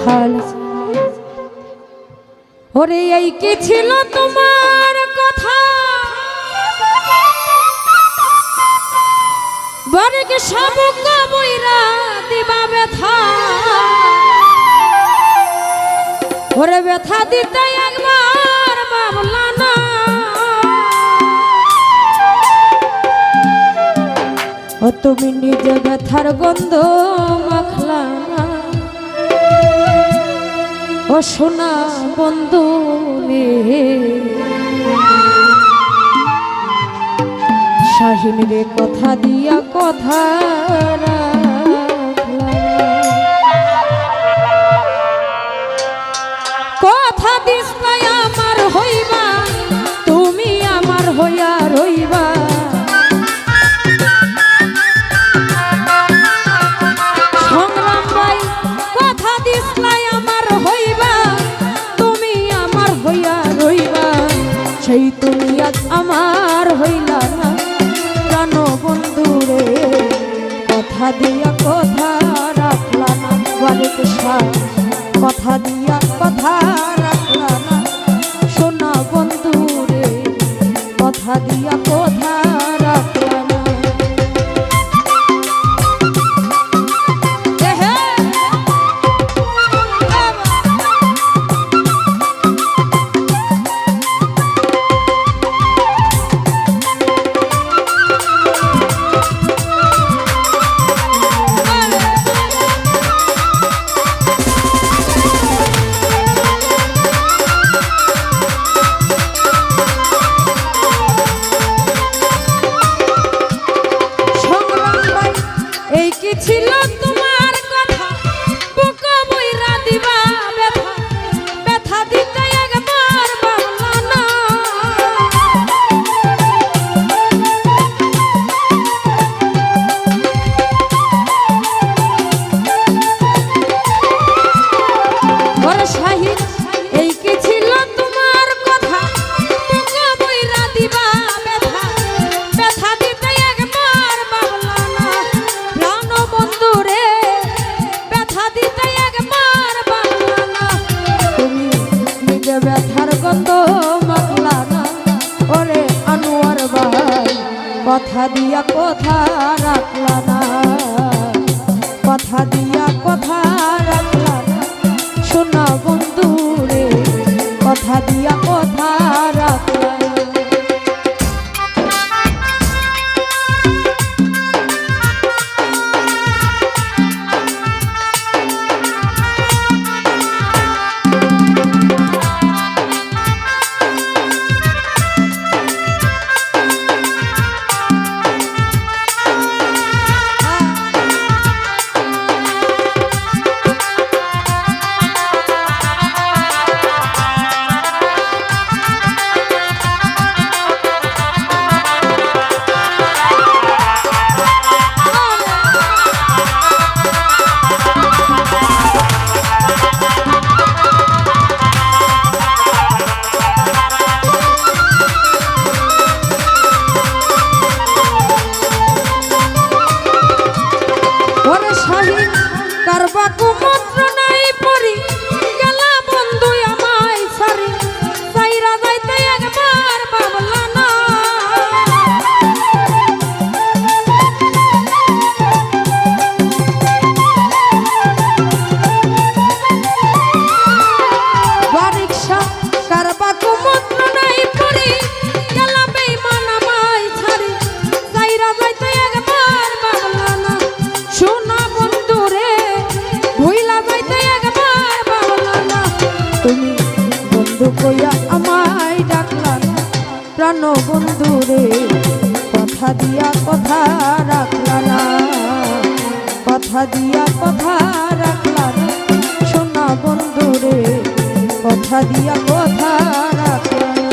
ভালো। ওরে এই কি ছিল তোমার কথা, বরে কি সব কবইরা দিবা ব্যথা। ওরে ব্যথা দিতে একবার ভাবলা না, ও তুমি নিজে ব্যথার গন্ধ মাখলা না। ও সোনা বন্ধু রে, শাহিন রে কথা দিয়া কথা কথা দিস নাই আমার হইবা, তুমি আমার হইয়া রইবা। সংগ্রাম ভাই কথা দিস নাই আমার হইবা, তুমি আমার হইয়া রইবা। সেই তুমি আজ আমার হইলা না, প্রাণ বন্ধু রে কথা দিয়া কথা রাখলা না। কথা দিয়া কথা রাখলা না, সোনা বন্ধু রে কথা দিয়া কথা রাখলা না। ছিল তোমার কথা, বুকা বইরা দিবা ব্যথা, ব্যথা দিতে একবার ভাবলা না। ওরে শাহিন এই কি ছিল তোমার কথা, বুকা বইরা দিবা ব্যথা, ব্যথা দিতে একবার ভাবলা না। প্রাণ বন্ধু রে ব্যথা দিতে একবার ভাবলা না, তুমি নিজে ব্যথার গন্ধ মাখলা না। ওরে আনোয়ার ভাই কথা দিয়া কথা রাখলা না, কথা দিয়া কথা রাখলা না, সোনা বন্ধু রে কথা দিয়া কথা রাখলা না। কারবা কুমন্ত্র নাই পরি গেলা বন্ধু আমায় সারি, সাইরা যাইতে একবার ভাবলা না। বারিকশা কারবা কুমন্ত্র নাই পরি গেলা বেঈমান আমায় ছাড়ি, সাইরা যাইতে একবার ভাবলা না। সোনা বন্ধু রে ভুইলা যাইতে একবার ভাবলা না, তুমি বন্ধু কইয়া আমায় ডাকলা না। প্রাণ বন্ধু রে কথা দিয়া কথা রাখলা না, কথা দিয়া কথা রাখলা না, সোনা বন্ধু রে কথা দিয়া কথা রাখলা না।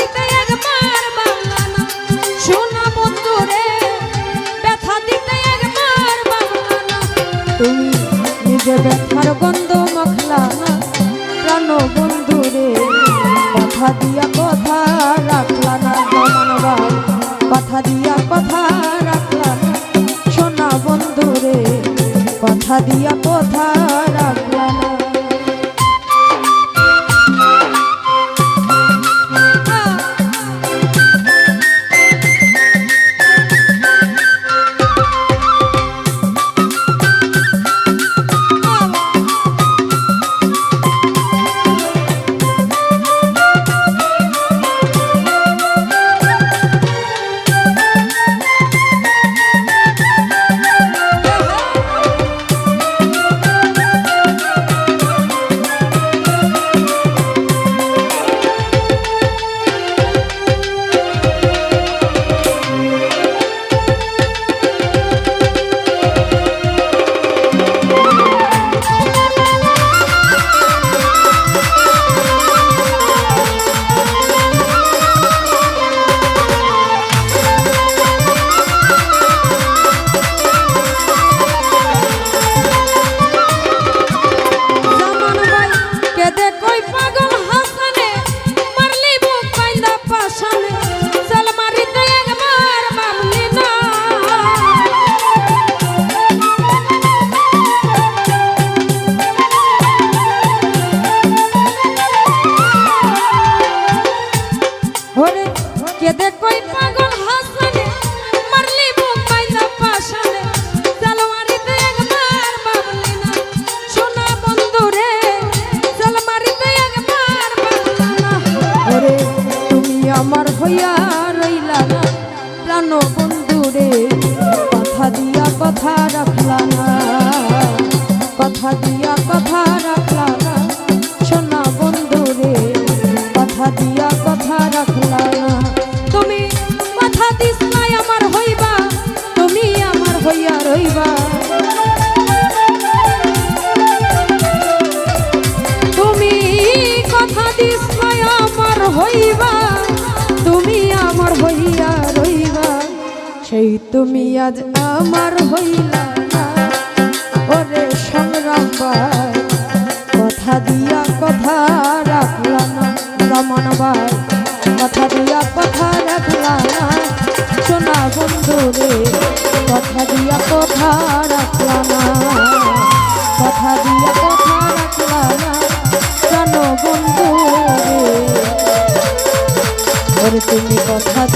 দিতে একবার বাংলা না শোনা বন্ধু রে ব্যথা দিতে একবার বাংলা না তুমি নিজে ব্যথার গন্ধ মাখলা না প্রাণ বন্ধু রে কথা দিয়া কথা রাখলা না জমান ভাই কথা দিয়া কথা রাখলা না শোনা বন্ধু রে কথা দিয়া কথা রাখলা না আমার হইয়া রইলা না প্রাণ বন্ধু রে কথা দিয়া কথা রাখলা না কথা দিয়া কথা রাখলা না সোনা বন্ধু রে কথা দিয়া কথা রাখলা না তুমি কথা দিস নাই আমার হইবা তুমি আমার হইয়া রইবা তুমি কথা দিস নাই আমার হইবা তুমি আমার হইয়া রইবা সেই তুমি আজ আমার হইলা না ওরে সংগ্রাম ভাই কথা দিয়া কথা রাখলা না রমন ভাই কথা দিয়া কথা রাখলা না সোনা বন্ধু রে কথা দিয়া কথা রাখলা না কথা দিয়া কথা রাখলা না প্রাণ বন্ধু রে তুমি কথা